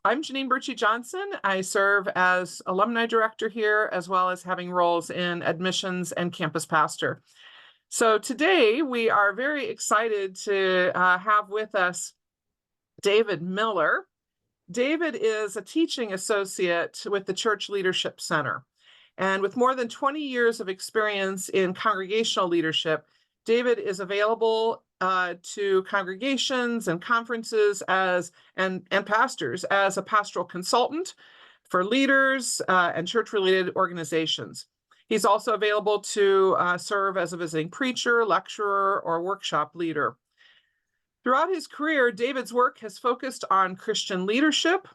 I'm Janeen Bertsche Johnson. I serve as Alumni Director here, as well as having roles in admissions and campus pastor. So today we are very excited to have with us David Miller. David is a teaching associate with the Church Leadership Center. And with more than 20 years of experience in congregational leadership, David is available to congregations and conferences and pastors as a pastoral consultant for leaders and church-related organizations. He's also available to serve as a visiting preacher, lecturer, or workshop leader. Throughout his career, David's work has focused on Christian leadership,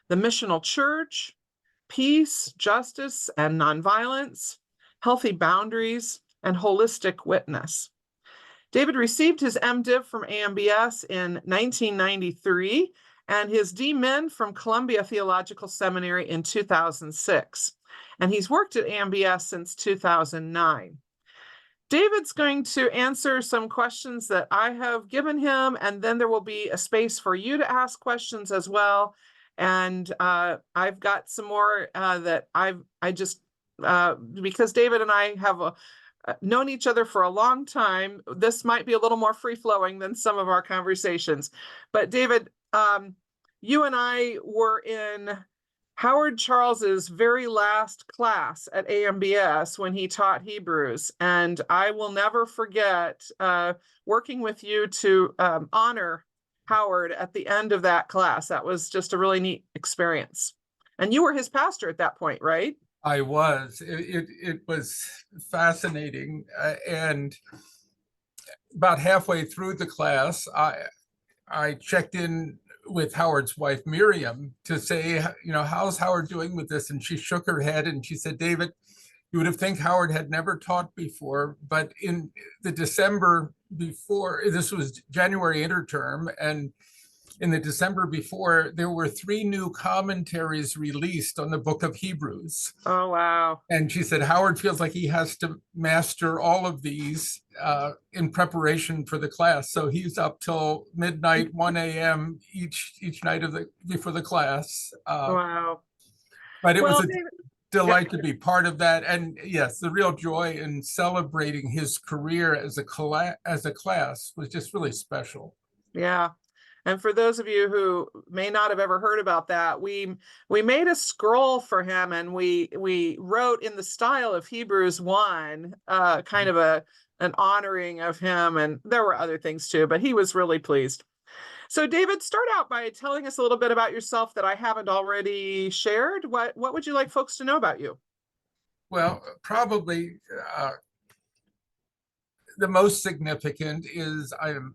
the missional church, peace, justice, and nonviolence, healthy boundaries, and holistic witness. David received his MDiv from AMBS in 1993 and his DMin from Columbia Theological Seminary in 2006. And he's worked at AMBS since 2009. David's going to answer some questions that I have given him, and then there will be a space for you to ask questions as well. And I've got some more that because David and I have known each other for a long time, this might be a little more free-flowing than some of our conversations. But David, you and I were in Howard Charles's very last class at AMBS when he taught Hebrews, and I will never forget working with you to honor Howard at the end of that class. That was just a really neat experience. And you were his pastor at that point, right? I was. It was fascinating. And about halfway through the class, I checked in with Howard's wife, Miriam, to say, how's Howard doing with this? And she shook her head and she said, David, you would have think Howard had never taught before, but in the December before, this was January interterm, and in the December before, there were 3 new commentaries released on the book of Hebrews. Oh, wow. And she said, Howard feels like he has to master all of these in preparation for the class. So he's up till midnight, 1 a.m. each night before the class. Wow. But it was a delight to be part of that. And yes, the real joy in celebrating his career as a class was just really special. Yeah. And for those of you who may not have ever heard about that, we made a scroll for him, and we wrote in the style of Hebrews 1, kind of an honoring of him, and there were other things too, but he was really pleased. So David, start out by telling us a little bit about yourself that I haven't already shared. What would you like folks to know about you? Well, probably the most significant is I am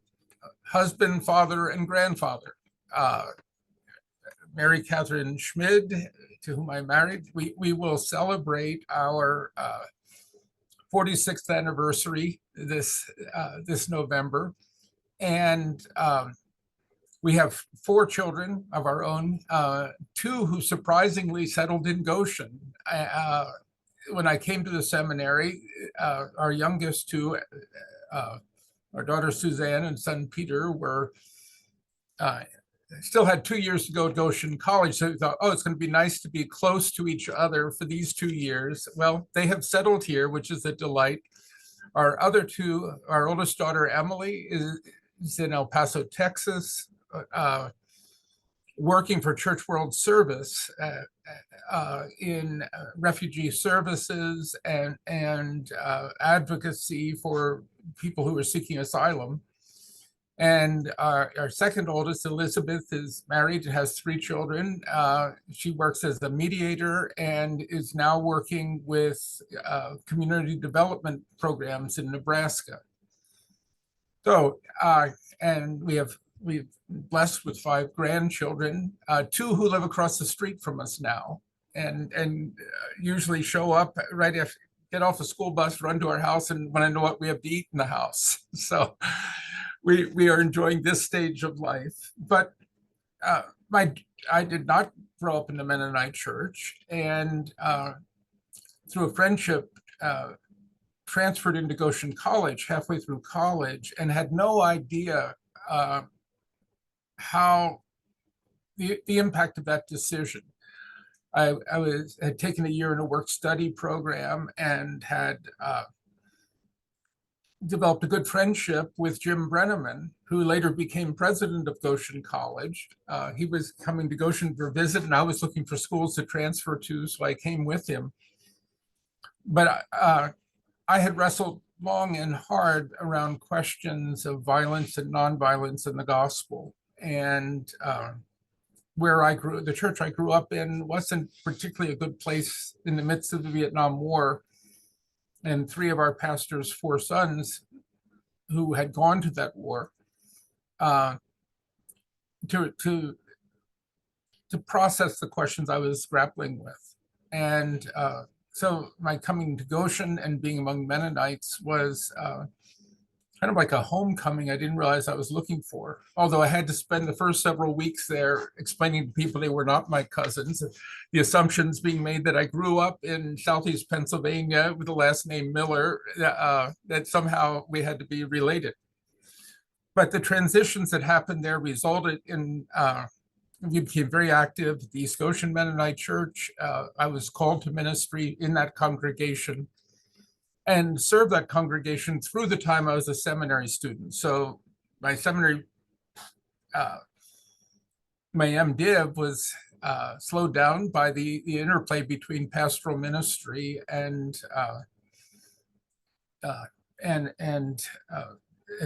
husband, father, and grandfather. Mary Catherine Schmid, to whom I married, we will celebrate our 46th anniversary this November, and we have 4 children of our own, 2 who surprisingly settled in Goshen. When I came to the seminary, our youngest 2, our daughter Suzanne and son Peter, were still had 2 years to go at Goshen College. So we thought, it's going to be nice to be close to each other for these 2 years. Well, they have settled here, which is a delight. Our other 2, our oldest daughter Emily is in El Paso, Texas, working for Church World Service in refugee services and advocacy for people who are seeking asylum. And our second oldest, Elizabeth, is married and has 3 children. She works as a mediator and is now working with community development programs in Nebraska. So, and we've been blessed with 5 grandchildren, 2 who live across the street from us now, and usually show up right after, get off a school bus, run to our house, and want to know what we have to eat in the house. So we are enjoying this stage of life. But I did not grow up in the Mennonite church, and through a friendship, transferred into Goshen College halfway through college, and had no idea how the impact of that decision. I had taken a year in a work-study program and had developed a good friendship with Jim Brenneman, who later became president of Goshen College. He was coming to Goshen for a visit, and I was looking for schools to transfer to, so I came with him. But I had wrestled long and hard around questions of violence and nonviolence in the gospel. And where I grew, the church I grew up in wasn't particularly a good place in the midst of the Vietnam War. And three of our pastors' four sons who had gone to that war to process the questions I was grappling with. And so my coming to Goshen and being among Mennonites was kind of like a homecoming I didn't realize I was looking for. Although I had to spend the first several weeks there explaining to people they were not my cousins, the assumptions being made that I grew up in Southeast Pennsylvania with the last name Miller, that somehow we had to be related. But the transitions that happened there resulted in, we became very active at the East Goshen Mennonite Church. I was called to ministry in that congregation and served that congregation through the time I was a seminary student. So my seminary, my MDiv was slowed down by the interplay between pastoral ministry and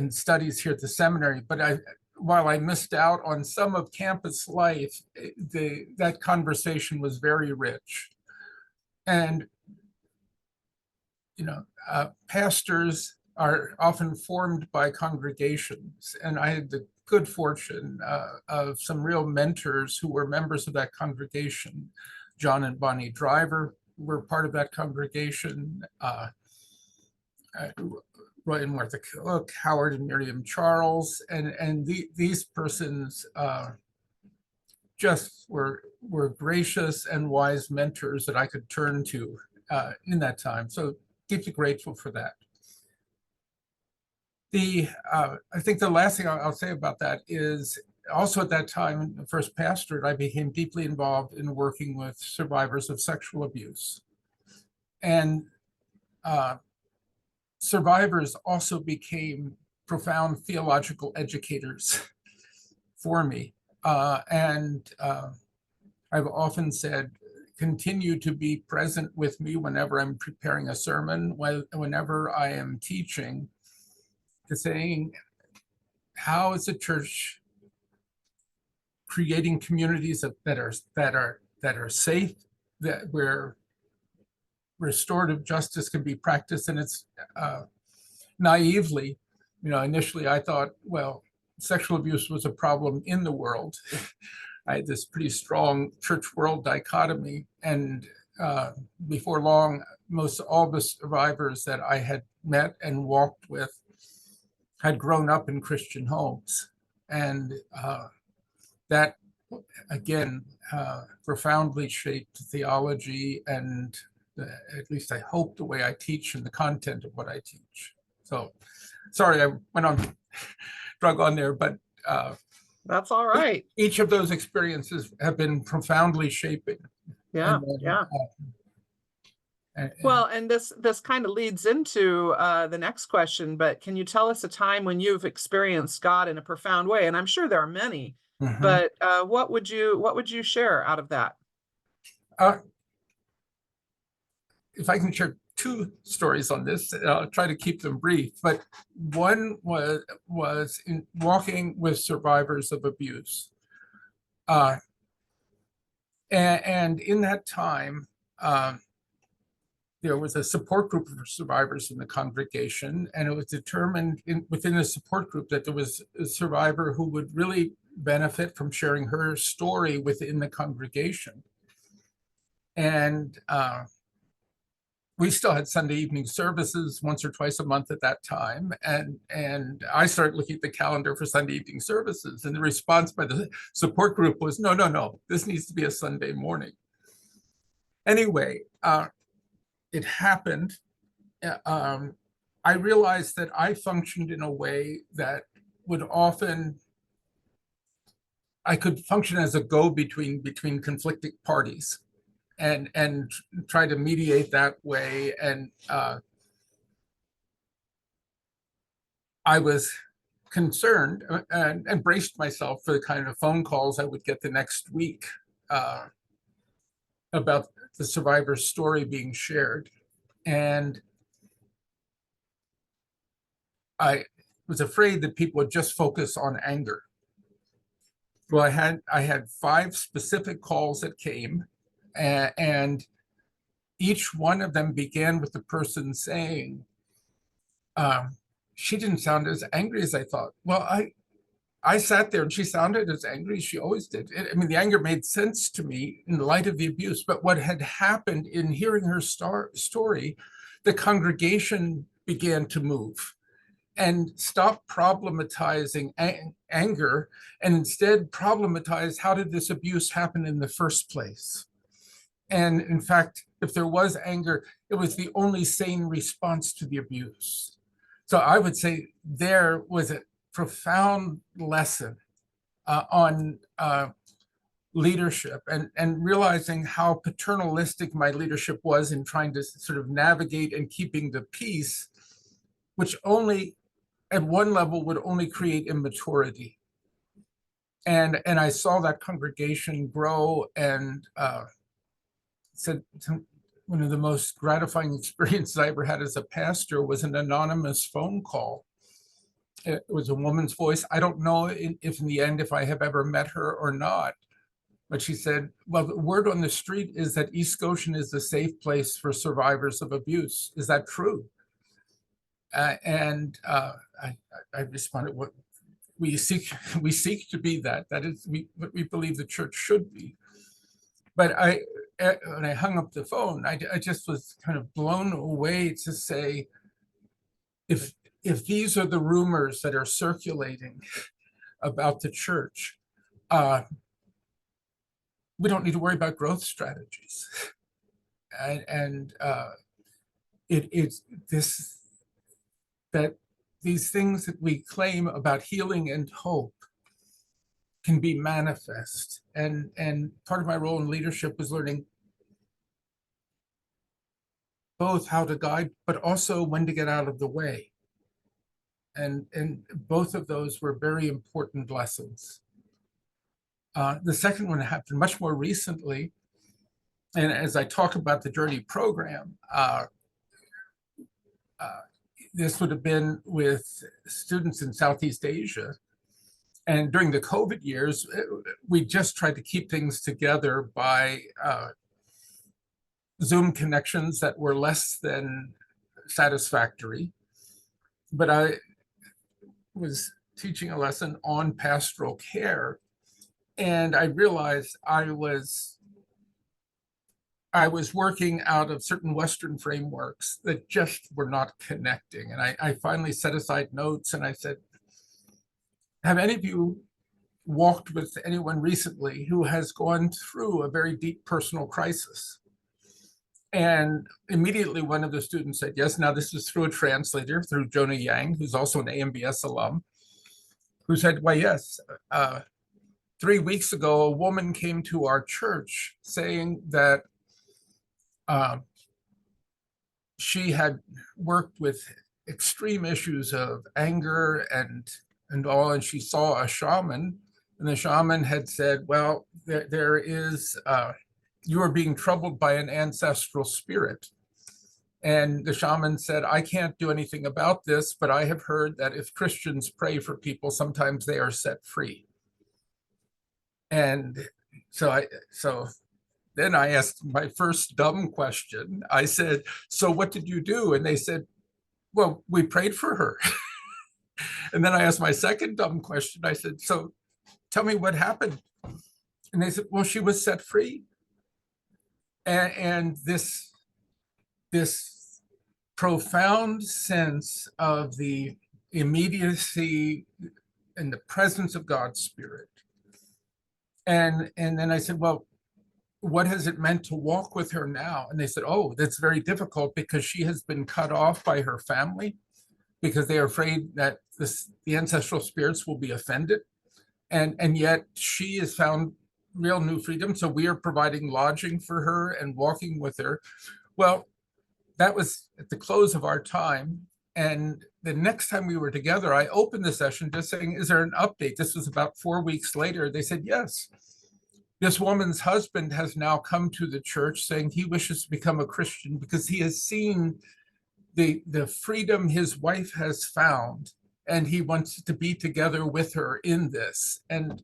studies here at the seminary. But while I missed out on some of campus life, that conversation was very rich. And pastors are often formed by congregations, and I had the good fortune of some real mentors who were members of that congregation. John and Bonnie Driver were part of that congregation. Roy and Martha Cook, Howard and Miriam Charles, and these persons just were gracious and wise mentors that I could turn to in that time. So deeply grateful for that. I think the last thing I'll say about that is also at that time, the first pastorate, I became deeply involved in working with survivors of sexual abuse. And survivors also became profound theological educators for me. And I've often said, continue to be present with me whenever I'm preparing a sermon, whenever I am teaching, to saying, how is the church creating communities that are safe, where restorative justice can be practiced? And it's naively, initially I thought, well, sexual abuse was a problem in the world. I had this pretty strong church-world dichotomy, and before long, most all the survivors that I had met and walked with had grown up in Christian homes, and that again profoundly shaped theology and at least I hope the way I teach and the content of what I teach. So, sorry I went on, drug on there, but. That's all right. Each of those experiences have been profoundly shaping. Yeah, yeah. Well, and this kind of leads into the next question, but can you tell us a time when you've experienced God in a profound way? And I'm sure there are many, but what would you share out of that? If I can share two stories on this, I'll try to keep them brief, but one was in walking with survivors of abuse. And in that time, there was a support group of survivors in the congregation, and it was determined within the support group that there was a survivor who would really benefit from sharing her story within the congregation. And we still had Sunday evening services once or twice a month at that time. And I started looking at the calendar for Sunday evening services, and the response by the support group was, no, this needs to be a Sunday morning. Anyway, it happened. I realized that I functioned in a way that would often I could function as a go-between between conflicting parties and try to mediate that way. And I was concerned and braced myself for the kind of phone calls I would get the next week about the survivor's story being shared. And I was afraid that people would just focus on anger. Well, I had 5 specific calls that came, and each one of them began with the person saying, she didn't sound as angry as I thought. Well, I sat there and she sounded as angry as she always did. I mean, the anger made sense to me in light of the abuse, but what had happened in hearing her story, the congregation began to move and stop problematizing anger and instead problematize, how did this abuse happen in the first place? And in fact, if there was anger, it was the only sane response to the abuse. So I would say there was a profound lesson on leadership and realizing how paternalistic my leadership was in trying to sort of navigate and keeping the peace, which only at one level would only create immaturity. And I saw that congregation grow, and said one of the most gratifying experiences I ever had as a pastor was an anonymous phone call. It was a woman's voice. I don't know if in the end, if I have ever met her or not, but she said, well, the word on the street is that East Goshen is a safe place for survivors of abuse. Is that true? And I responded, what we seek to be that. That is what we believe the church should be. But when I hung up the phone, I just was kind of blown away to say, if these are the rumors that are circulating about the church, we don't need to worry about growth strategies. And it's this, that these things that we claim about healing and hope can be manifest. And part of my role in leadership was learning both how to guide, but also when to get out of the way. And both of those were very important lessons. The second one happened much more recently. And as I talk about the Journey program, this would have been with students in Southeast Asia. And during the COVID years, we just tried to keep things together by Zoom connections that were less than satisfactory. But I was teaching a lesson on pastoral care, and I realized I was working out of certain Western frameworks that just were not connecting. And I finally set aside notes and I said, have any of you walked with anyone recently who has gone through a very deep personal crisis? And immediately one of the students said, yes. Now this is through a translator, through Jonah Yang, who's also an AMBS alum, who said, well, yes, 3 weeks ago, a woman came to our church saying that she had worked with extreme issues of anger and all, and she saw a shaman, and the shaman had said, well, there is, you are being troubled by an ancestral spirit. And the shaman said, I can't do anything about this, but I have heard that if Christians pray for people, sometimes they are set free. And so then I asked my first dumb question. I said, so what did you do? And they said, well, we prayed for her. And then I asked my second dumb question. I said, so tell me what happened. And they said, well, she was set free. And this profound sense of the immediacy and the presence of God's Spirit. And then I said, well, what has it meant to walk with her now? And they said, oh, that's very difficult because she has been cut off by her family because they are afraid that the ancestral spirits will be offended. and yet she has found real new freedom. So we are providing lodging for her and walking with her. Well, that was at the close of our time. And the next time we were together, I opened the session just saying, is there an update? This was about 4 weeks later. They said, yes. This woman's husband has now come to the church saying he wishes to become a Christian because he has seen the freedom his wife has found, and he wants to be together with her in this. And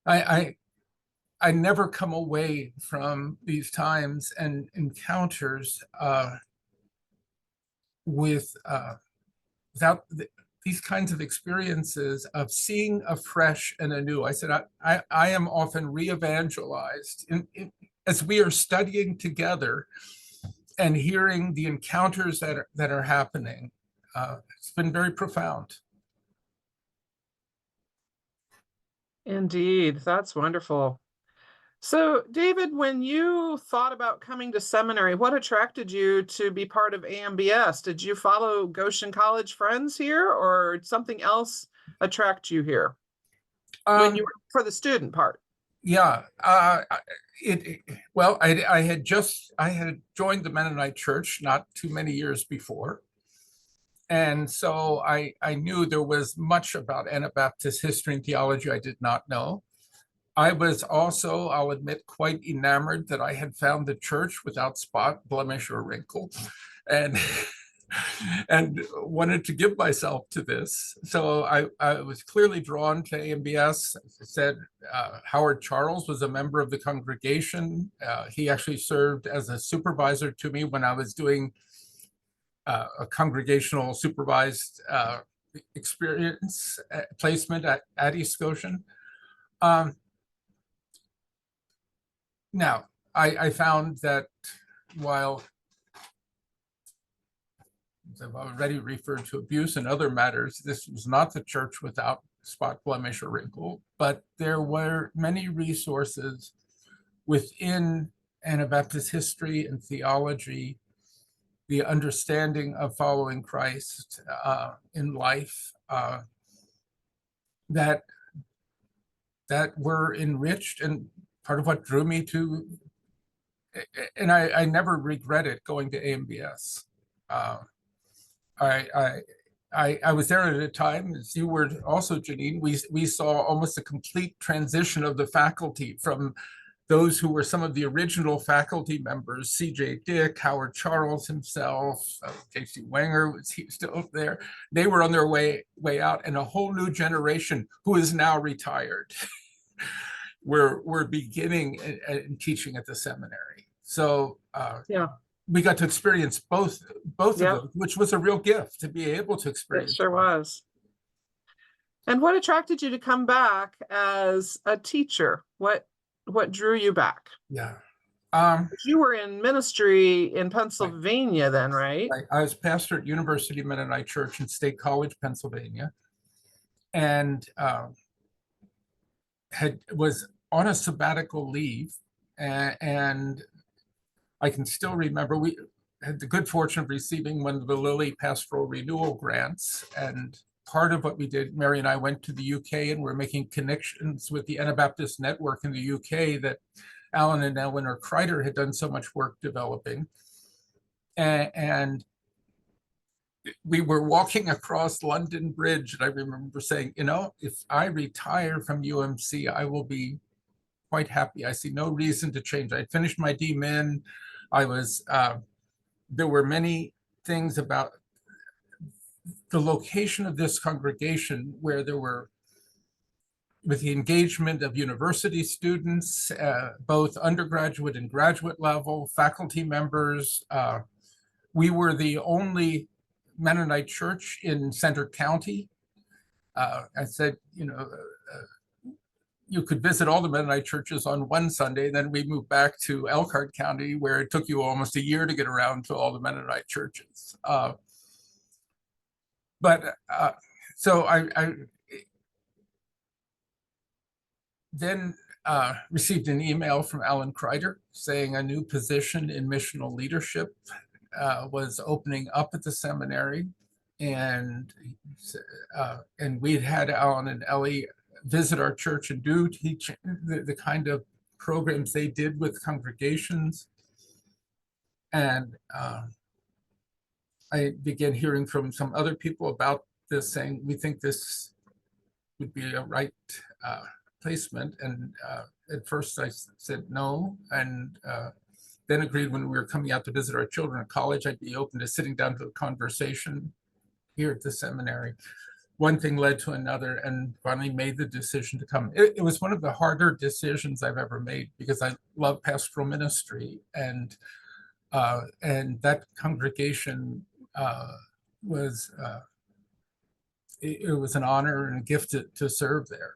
I never come away from these times and encounters without these kinds of experiences of seeing afresh and anew. I said, I am often re-evangelized as we are studying together and hearing the encounters that are happening. It's been very profound. Indeed, that's wonderful. So, David, when you thought about coming to seminary, what attracted you to be part of AMBS? Did you follow Goshen College friends here, or something else attract you here when you were for the student part? Yeah, well, I had joined the Mennonite church not too many years before. And so I knew there was much about Anabaptist history and theology I did not know. I was also, I'll admit, quite enamored that I had found the church without spot, blemish, or wrinkle, and and wanted to give myself to this. So I was clearly drawn to AMBS. As I said, Howard Charles was a member of the congregation. He actually served as a supervisor to me when I was doing a congregational supervised experience placement at East Goshen. Now, I found that while I've already referred to abuse and other matters, this was not the church without spot, blemish, or wrinkle, but there were many resources within Anabaptist history and theology, the understanding of following Christ in life that were enriched, and part of what drew me to, and I never regretted going to AMBS. I was there at a time, as you were also, Janeen, we saw almost a complete transition of the faculty from those who were some of the original faculty members, C.J. Dick, Howard Charles himself, J.C. Wenger was still there. They were on their way out, and a whole new generation who is now retired. We're beginning and teaching at the seminary. So Yeah, we got to experience both of yeah, them, which was a real gift to be able to it experience. sure was. And what attracted you to come back as a teacher? What drew you back? Yeah. You were in ministry in Pennsylvania then, right? I was pastor at University Mennonite Church in State College, Pennsylvania, and was on a sabbatical leave, and I can still remember we had the good fortune of receiving one of the Lilly Pastoral Renewal Grants, and part of what we did, Mary and I went to the UK, and we're making connections with the Anabaptist network in the UK that Alan and Eleanor Kreider had done so much work developing. And we were walking across London Bridge, and I remember saying, you know, if I retire from UMC, I will be quite happy. I see no reason to change. I finished my DMin. There were many things about the location of this congregation where there were, with the engagement of university students, both undergraduate and graduate level, faculty members. We were the only Mennonite church in Center County. I said, you know, you could visit all the Mennonite churches on one Sunday, then we moved back to Elkhart County, where it took you almost a year to get around to all the Mennonite churches. So I then received an email from Alan Kreider saying a new position in missional leadership was opening up at the seminary. and we'd had Alan and Ellie visit our church and do teach the kind of programs they did with congregations. And I began hearing from some other people about this, saying, we think this would be a right placement. And at first I said no, and then agreed when we were coming out to visit our children at college, I'd be open to sitting down to a conversation here at the seminary. One thing led to another, and finally made the decision to come. It was one of the harder decisions I've ever made, because I love pastoral ministry, and that congregation was it was an honor and a gift to serve there.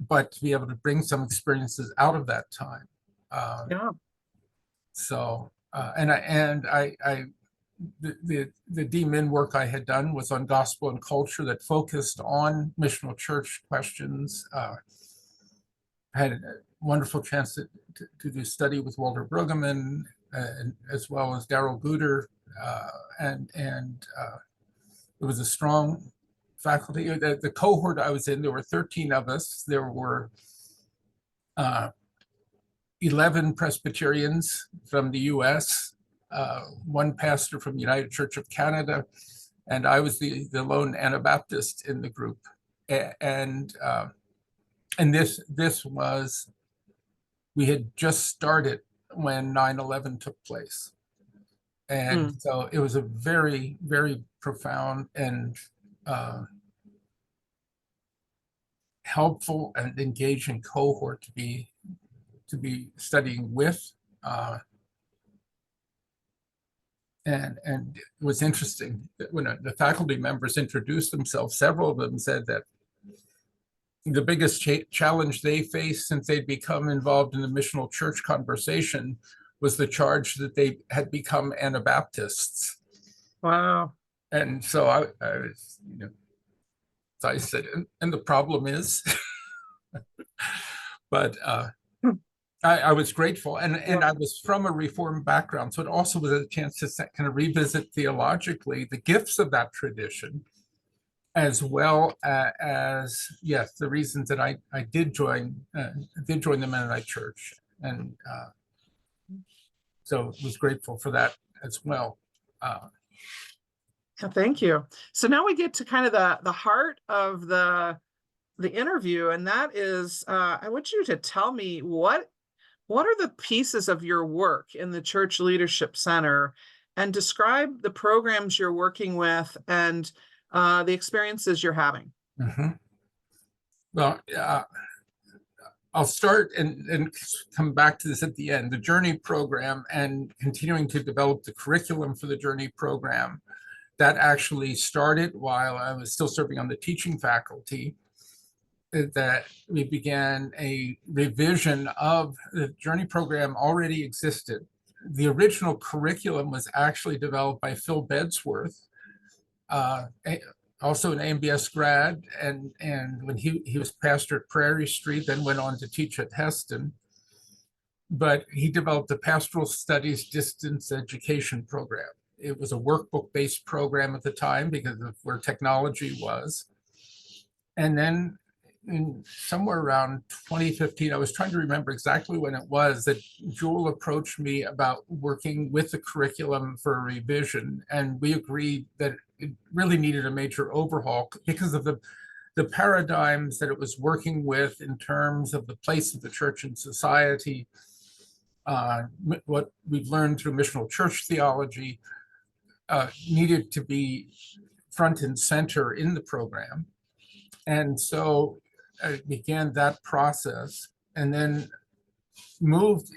But to be able to bring some experiences out of that time. Yeah. So the DMin work I had done was on gospel and culture that focused on missional church questions. I had a wonderful chance to do study with Walter Brueggemann, as well as Darrell Guder, and it was a strong faculty. The cohort I was in, there were 13 of us. There were 11 Presbyterians from the US, one pastor from the United Church of Canada, and I was the lone Anabaptist in the group. And this was, we had just started when 9/11 took place. And so it was a very, very profound and helpful and engaging cohort to be studying with. And it was interesting that when the faculty members introduced themselves, several of them said that the biggest challenge they faced since they'd become involved in the missional church conversation was the charge that they had become Anabaptists. Wow. And so I was, so I said, and the problem is, but I was grateful, and I was from a Reformed background, so it also was a chance to kind of revisit theologically the gifts of that tradition, as well as, yes, the reasons that I did join the Mennonite Church, and so was grateful for that as well. Thank you. So now we get to kind of the heart of the interview, and that is, I want you to tell me what are the pieces of your work in the Church Leadership Center, and describe the programs you're working with and the experiences you're having. Mm-hmm. Well, I'll start and come back to this at the end. The Journey program, and continuing to develop the curriculum for the Journey program, that actually started while I was still serving on the teaching faculty. That we began a revision of the Journey program. Already existed. The original curriculum was actually developed by Phil Bedsworth, also an AMBS grad, and when he was pastor at Prairie Street, then went on to teach at Heston. But he developed the Pastoral Studies Distance Education program. It was a workbook-based program at the time because of where technology was. And then in somewhere around 2015, I was trying to remember exactly when it was, that Jewel approached me about working with the curriculum for a revision. And we agreed that it really needed a major overhaul because of the paradigms that it was working with in terms of the place of the church in society, what we've learned through missional church theology needed to be front and center in the program. And so I began that process, and then moved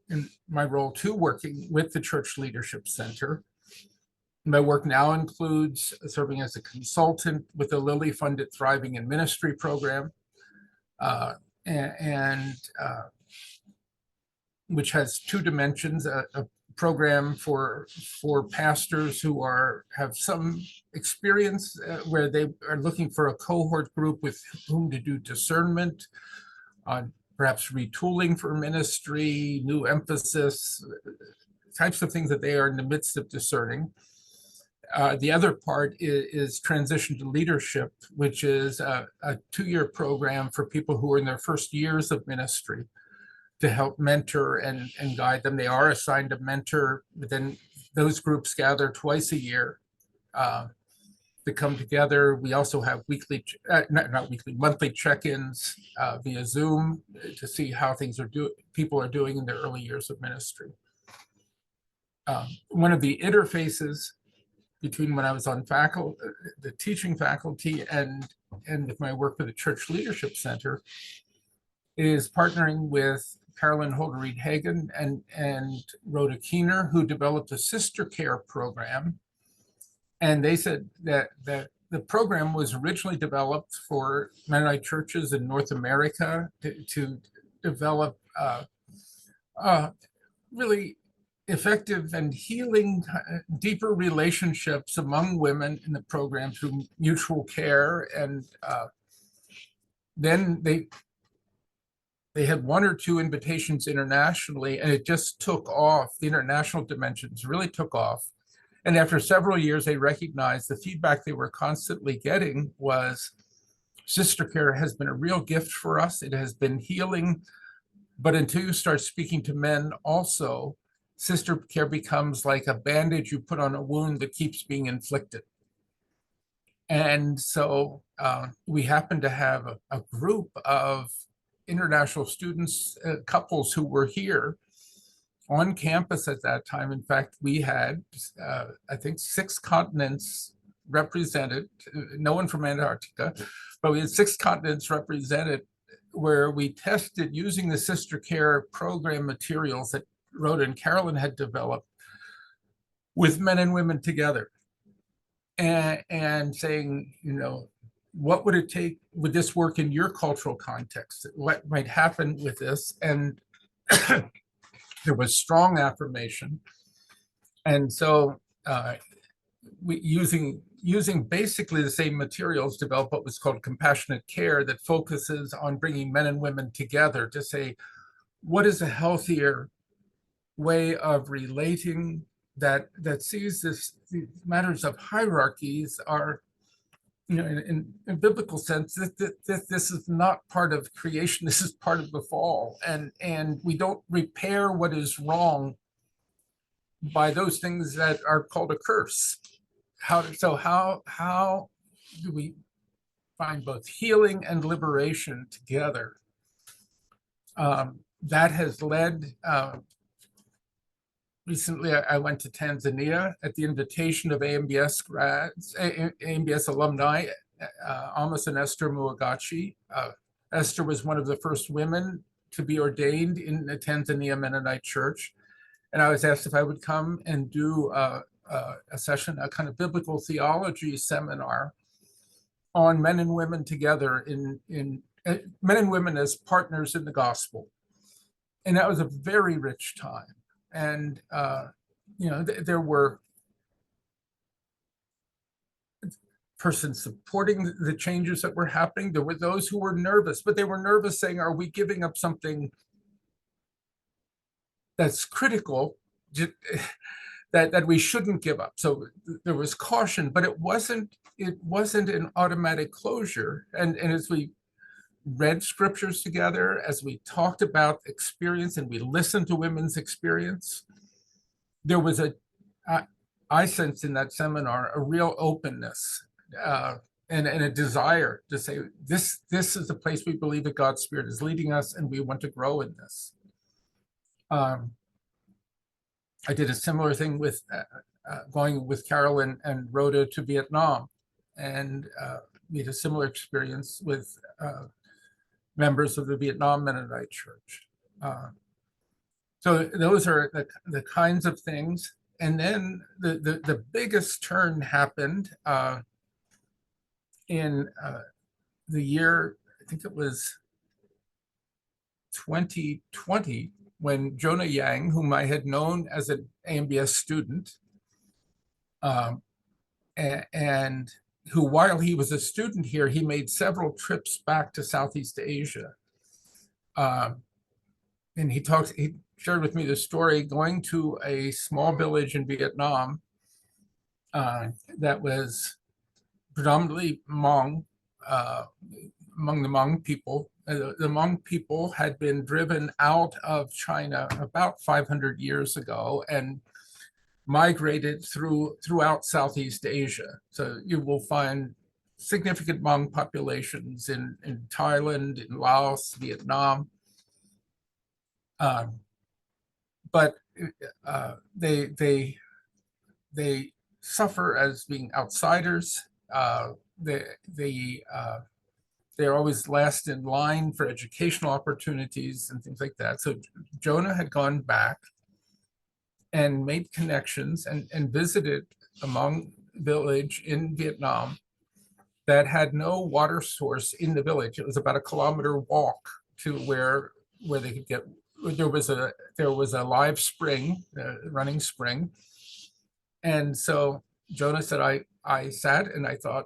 in my role to working with the Church Leadership Center. My work now includes serving as a consultant with the Lilly-funded Thriving in Ministry program, which has two dimensions: a program for pastors who have some experience where they are looking for a cohort group with whom to do discernment on perhaps retooling for ministry, new emphasis, types of things that they are in the midst of discerning. The other part is transition to leadership, which is a 2-year program for people who are in their first years of ministry to help mentor and guide them. They are assigned a mentor, but then those groups gather twice a year to come together. We also have monthly check-ins via Zoom to see how people are doing in their early years of ministry. One of the interfaces between when I was on the teaching faculty and with my work with the Church Leadership Center is partnering with Carolyn Holder-Reed Hagen and Rhoda Keener, who developed a sister care program. And they said that the program was originally developed for Mennonite churches in North America to develop really effective and healing, deeper relationships among women in the program through mutual care. And then they had 1 or 2 invitations internationally, and it just took off. The international dimensions really took off. And after several years, they recognized the feedback they were constantly getting was sister care has been a real gift for us. It has been healing, but until you start speaking to men also, sister care becomes like a bandage you put on a wound that keeps being inflicted. And so we happen to have a group of international students, couples who were here on campus at that time. In fact, we had, I think, 6 continents represented, no one from Antarctica, but we had 6 continents represented where we tested using the sister care program materials that Rhoda and Carolyn had developed with men and women together, and saying, what would it take? Would this work in your cultural context? What might happen with this? And there was strong affirmation. And so we using basically the same materials, developed what was called compassionate care that focuses on bringing men and women together to say, what is a healthier way of relating that sees these matters of hierarchies are, in biblical sense, this is not part of creation. This is part of the fall, and we don't repair what is wrong by those things that are called a curse. How do we find both healing and liberation together? That has led. Recently, I went to Tanzania at the invitation of AMBS grads, AMBS alumni, Amos and Esther Muagachi. Esther was one of the first women to be ordained in the Tanzania Mennonite church. And I was asked if I would come and do a session, a kind of biblical theology seminar on men and women together, in men and women as partners in the gospel. And that was a very rich time. And, there were persons supporting the changes that were happening. There were those who were nervous, but they were nervous saying, are we giving up something that's critical that we shouldn't give up? So there was caution, but it wasn't an automatic closure. And as we read scriptures together, as we talked about experience and we listened to women's experience, there was I sensed in that seminar a real openness and a desire to say, this is the place we believe that God's Spirit is leading us, and we want to grow in this. I did a similar thing with going with Carolyn and Rhoda to Vietnam, and we had a similar experience with members of the Vietnam Mennonite Church. So those are the kinds of things. And then the biggest turn happened in the year, I think it was 2020, when Jonah Yang, whom I had known as an AMBS student, and who, while he was a student here, he made several trips back to Southeast Asia. And he shared with me the story going to a small village in Vietnam that was predominantly Hmong, among the Hmong people. The Hmong people had been driven out of China about 500 years ago and migrated throughout Southeast Asia. So you will find significant Hmong populations in Thailand, in Laos, Vietnam. But they suffer as being outsiders. They're always last in line for educational opportunities and things like that. So Jonah had gone back and made connections and visited a Hmong village in Vietnam that had no water source in the village. It was about a kilometer walk to where they could get. There was a live spring, running spring, and so Jonah said, I sat and I thought,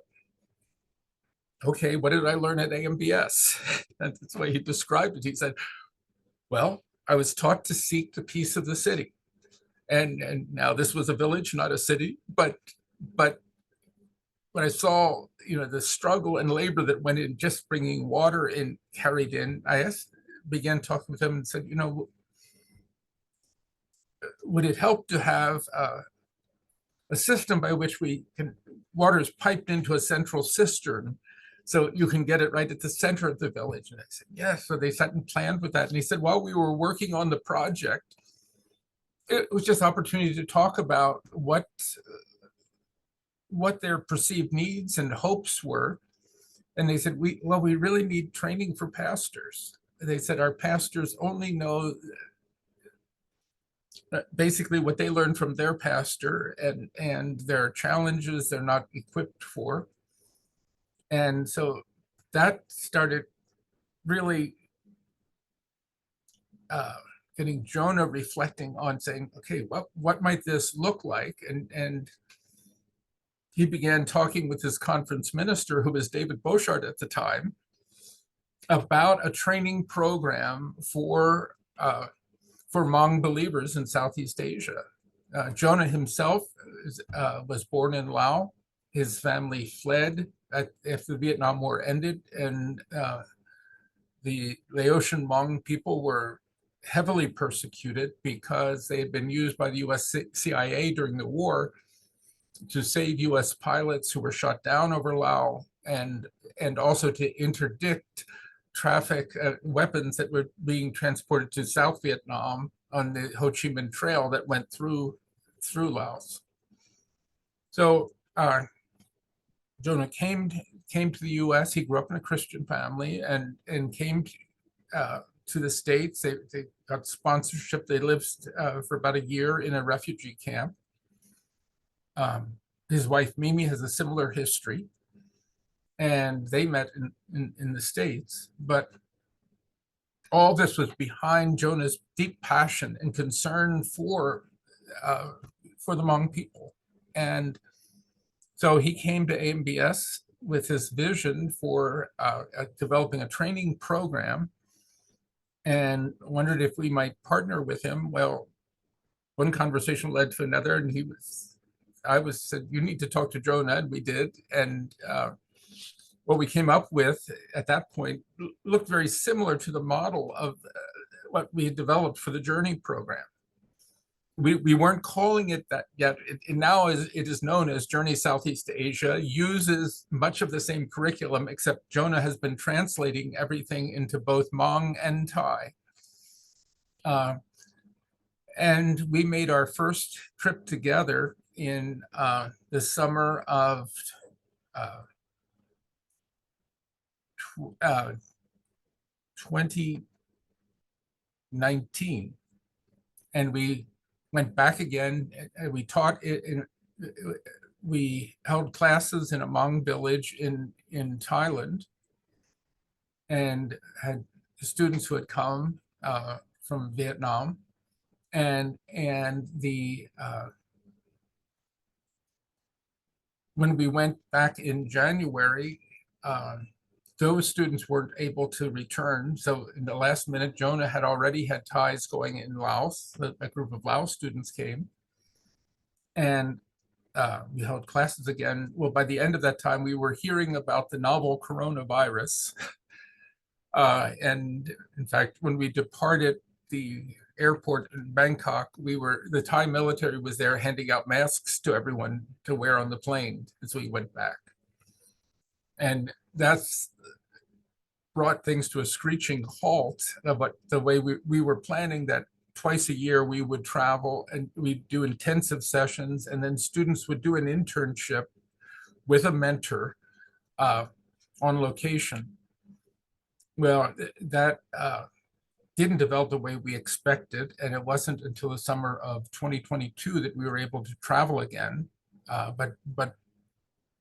okay, what did I learn at AMBS? That's the way he described it. He said, well, I was taught to seek the peace of the city. And now this was a village, not a city, but when I saw, the struggle and labor that went in just bringing water in, carried in, I began talking with him and said, would it help to have a system by which water is piped into a central cistern so you can get it right at the center of the village? And I said, yes. So they sat and planned with that. And he said, while we were working on the project, it was just opportunity to talk about what their perceived needs and hopes were. And they said, we really need training for pastors. They said, our pastors only know basically what they learned from their pastor, and their challenges they're not equipped for. And so that started really getting Jonah reflecting on saying, okay, what might this look like? And he began talking with his conference minister, who was David Beauchard at the time, about a training program for Hmong believers in Southeast Asia. Jonah himself was born in Laos. His family fled after the Vietnam War ended, and the Laotian Hmong people were heavily persecuted because they had been used by the US CIA during the war to save US pilots who were shot down over Laos, and also to interdict traffic weapons that were being transported to South Vietnam on the Ho Chi Minh Trail that went through Laos. So Jonah came to the US. He grew up in a Christian family and came to the States. They got sponsorship. They lived for about a year in a refugee camp. His wife, Mimi, has a similar history, and they met in the States. But all this was behind Jonah's deep passion and concern for the Hmong people. And so he came to AMBS with his vision for developing a training program and wondered if we might partner with him. Well, one conversation led to another, and I said, you need to talk to Jonah, and we did. And what we came up with at that point looked very similar to the model of what we had developed for the Journey program. We weren't calling it that yet. Now it is known as Journey Southeast Asia, uses much of the same curriculum, except Jonah has been translating everything into both Hmong and Thai. And we made our first trip together in the summer of 2019. And we went back again, and we taught it. We held classes in a Hmong village in Thailand, and had students who had come from Vietnam, and when we went back in January, those students weren't able to return. So in the last minute, Jonah had already had ties going in Laos. A group of Laos students came, and we held classes again. Well, by the end of that time, we were hearing about the novel coronavirus. And in fact, when we departed the airport in Bangkok, the Thai military was there handing out masks to everyone to wear on the plane as we went back. And that's brought things to a screeching halt. But the way we were planning that twice a year we would travel and we'd do intensive sessions, and then students would do an internship with a mentor on location. Well, that didn't develop the way we expected, and it wasn't until the summer of 2022 that we were able to travel again, but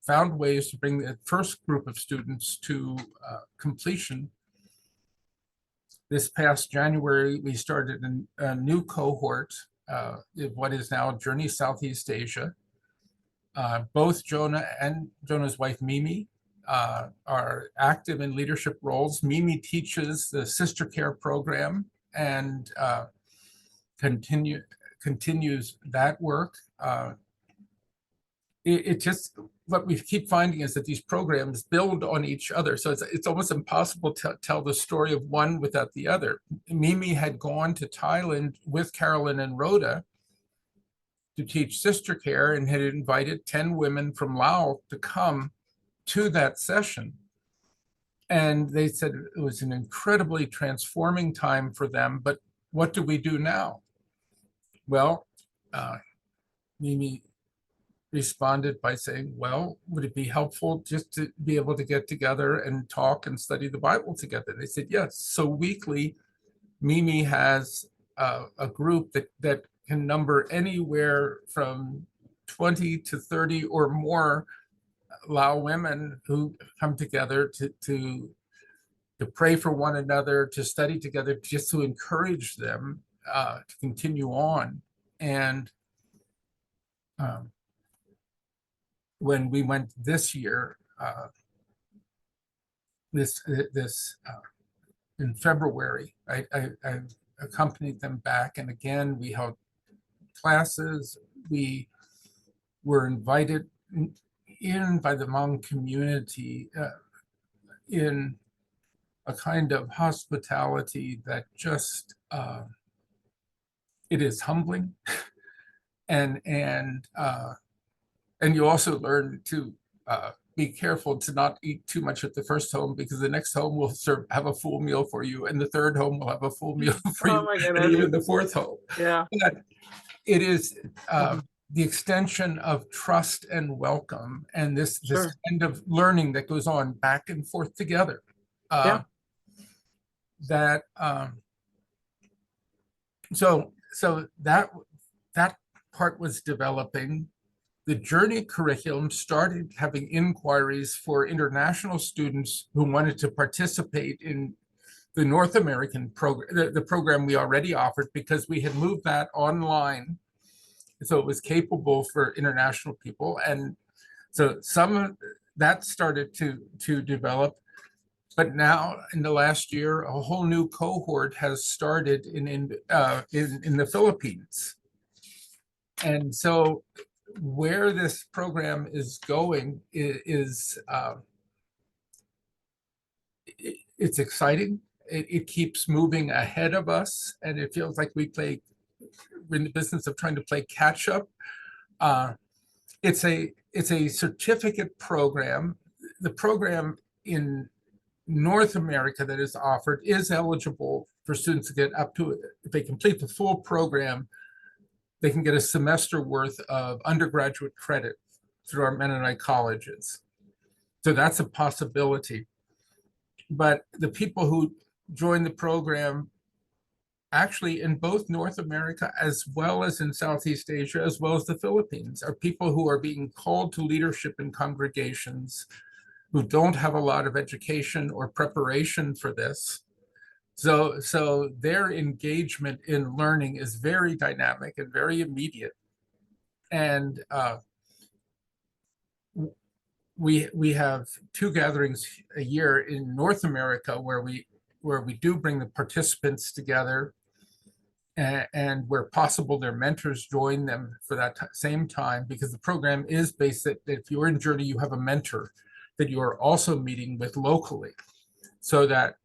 found ways to bring the first group of students to completion. This past January, we started a new cohort of what is now Journey Southeast Asia. Both Jonah and Jonah's wife, Mimi, are active in leadership roles. Mimi teaches the sister care program and continues that work. It just, what we keep finding is that these programs build on each other. So it's almost impossible to tell the story of one without the other. Mimi had gone to Thailand with Carolyn and Rhoda to teach sister care and had invited 10 women from Laos to come to that session. And they said it was an incredibly transforming time for them, but what do we do now? Well, Mimi responded by saying, well, would it be helpful just to be able to get together and talk and study the Bible together? They said, yes. So weekly, Mimi has a group that can number anywhere from 20 to 30 or more Lao women who come together to pray for one another, to study together, just to encourage them to continue on. And when we went this year, in February, I accompanied them back, and again we held classes. We were invited in by the Hmong community in a kind of hospitality that just it is humbling, and you also learn to be careful to not eat too much at the first home, because the next home will have a full meal for you, and the third home will have a full meal for Oh you, my and goodness. even the fourth home. Yeah. But it is the extension of trust and welcome, and this Sure. kind of learning that goes on back and forth together. Yeah. That so that part was developing. The Journey curriculum started having inquiries for international students who wanted to participate in the North American program, the program we already offered, because we had moved that online, so it was capable for international people. And so some of that started to develop. But now, in the last year, a whole new cohort has started in the Philippines. And so where this program is going is it's exciting. It keeps moving ahead of us, and it feels like we're in the business of trying to play catch up. It's a certificate program. The program in North America that is offered is eligible for students to get up to, if they complete the full program, they can get a semester worth of undergraduate credit through our Mennonite colleges. So that's a possibility. But the people who join the program, actually in both North America as well as in Southeast Asia, as well as the Philippines, are people who are being called to leadership in congregations who don't have a lot of education or preparation for this. So their engagement in learning is very dynamic and very immediate. And we have 2 gatherings a year in North America where we do bring the participants together and where possible, their mentors join them for that same time, because the program is based that if you're in Journey, you have a mentor that you are also meeting with locally, so that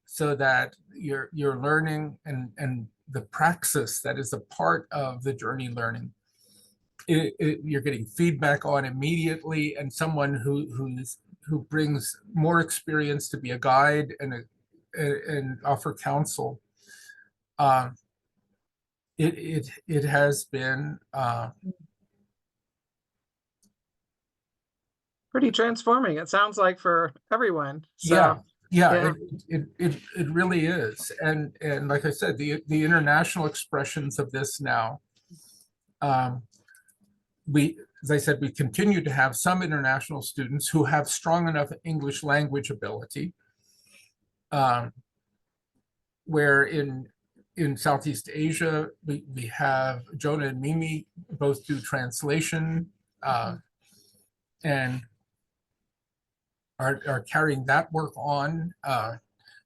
you're learning, and the praxis that is a part of the Journey learning, you're getting feedback on immediately, and someone who brings more experience to be a guide and offer counsel. It has been pretty transforming, it sounds like, for everyone. yeah, So yeah, it really is. And like I said, the international expressions of this now, as I said, we continue to have some international students who have strong enough English language ability, where in Southeast Asia, we have Jonah and Mimi both do translation, and are carrying that work on.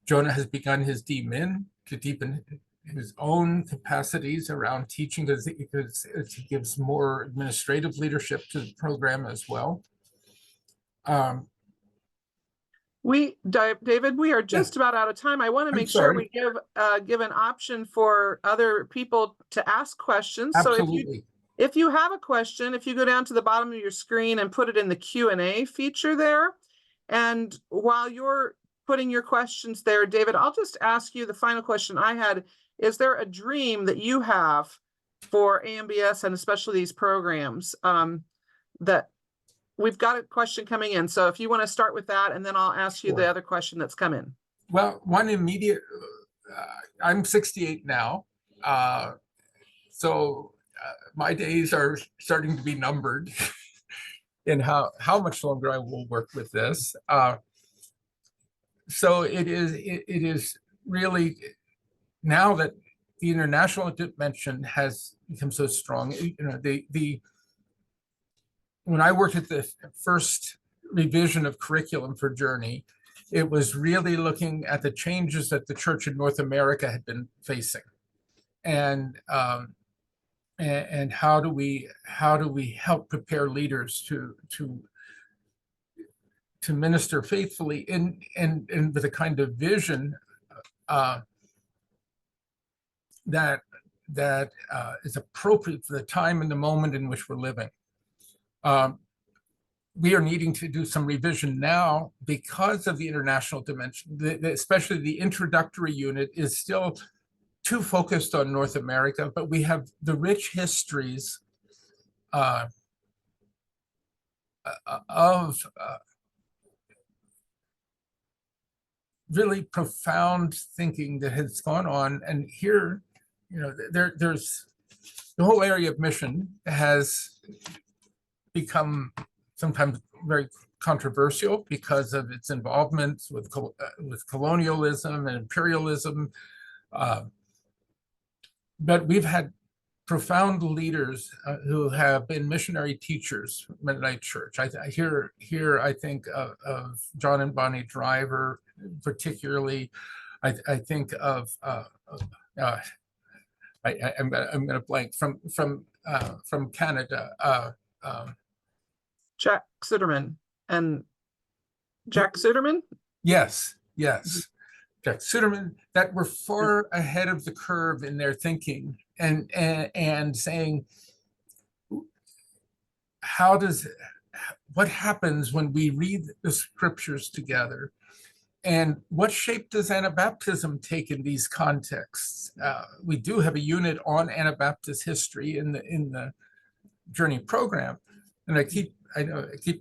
Jonah has begun his DMin to deepen his own capacities around teaching, because he gives more administrative leadership to the program as well. David, we are just about out of time. I want to make sure we give an option for other people to ask questions. Absolutely. So if you have a question, if you go down to the bottom of your screen and put it in the Q&A feature there, and while you're putting your questions there, David, I'll just ask you the final question I had. Is there a dream that you have for AMBS and especially these programs that we've got a question coming in? So if you want to start with that, and then I'll ask you the other question that's come in. Well, one immediate, I'm 68 now. So my days are starting to be numbered in how much longer I will work with this. So it is really, now that the international dimension has become so strong, when I worked at the first revision of curriculum for Journey, it was really looking at the changes that the church in North America had been facing, and how do we help prepare leaders to minister faithfully and with a kind of vision that is appropriate for the time and the moment in which we're living. We are needing to do some revision now because of the international dimension, especially the introductory unit is still too focused on North America, but we have the rich histories of really profound thinking that has gone on. And here, there's the whole area of mission has become sometimes very controversial because of its involvement with colonialism and imperialism. But we've had profound leaders who have been missionary teachers, Mennonite Church. I think of John and Bonnie Driver, particularly. I think of I'm gonna blank from Canada. Jack Suderman and Jack Suderman. Yes. Jack Suderman, that were far ahead of the curve in their thinking, and saying, what happens when we read the scriptures together, and what shape does Anabaptism take in these contexts? We do have a unit on Anabaptist history in the Journey program, and I keep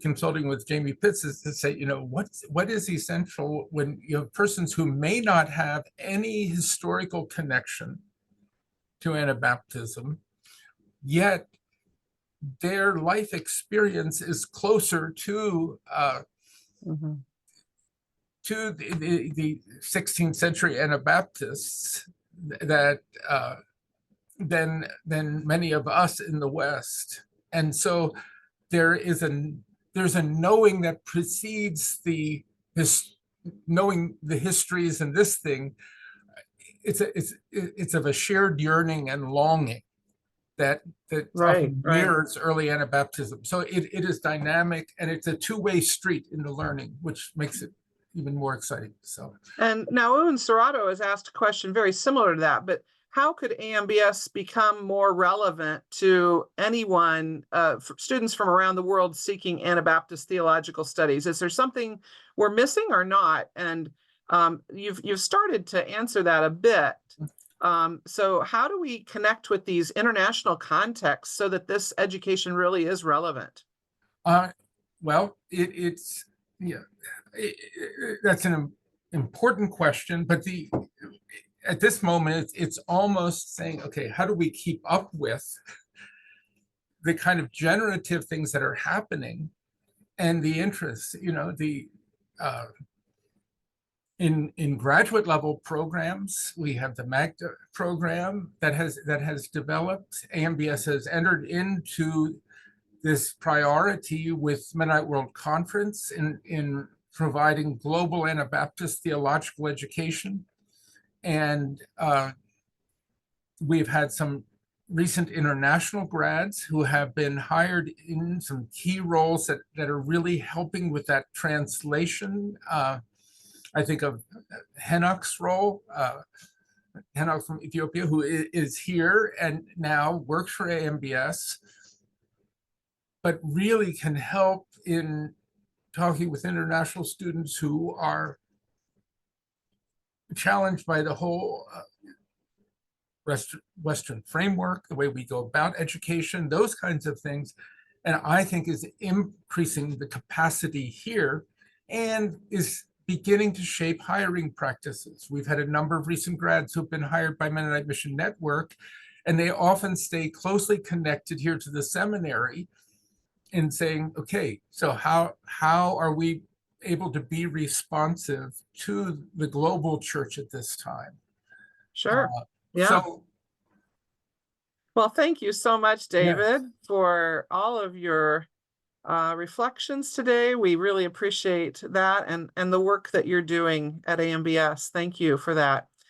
consulting with Jamie Pitts to say, what is essential when you have persons who may not have any historical connection to Anabaptism, yet their life experience is closer to the 16th century Anabaptists than many of us in the West. And so there's a knowing that precedes knowing the histories and this thing. it's of a shared yearning and longing that Right, often right. mirrors early Anabaptism. So it is dynamic, and it's a two-way street in the learning, which makes it even more exciting. So And now Owen Serrato has asked a question very similar to that, but how could AMBS become more relevant to anyone, students from around the world seeking Anabaptist theological studies? Is there something we're missing or not? And you've started to answer that a bit. So how do we connect with these international contexts so that this education really is relevant? well, it's yeah, that's an important question, but at this moment it's almost saying, okay, how do we keep up with the kind of generative things that are happening and the interests, in graduate level programs. We have the Magda program that has developed. AMBS has entered into this priority with Mennonite World Conference in providing global Anabaptist theological education. And we've had some recent international grads who have been hired in some key roles that are really helping with that translation. I think of Henok's role, Henok from Ethiopia, who is here and now works for AMBS, but really can help in talking with international students who are challenged by the whole Western framework, the way we go about education, those kinds of things. And I think is increasing the capacity here and is beginning to shape hiring practices. We've had a number of recent grads who've been hired by Mennonite Mission Network, and they often stay closely connected here to the seminary in saying, okay, so how are we able to be responsive to the global church at this time? Sure. Yeah. So, well, thank you so much, David, yes. for all of your reflections today. We really appreciate that and the work that you're doing at AMBS. Thank you for that.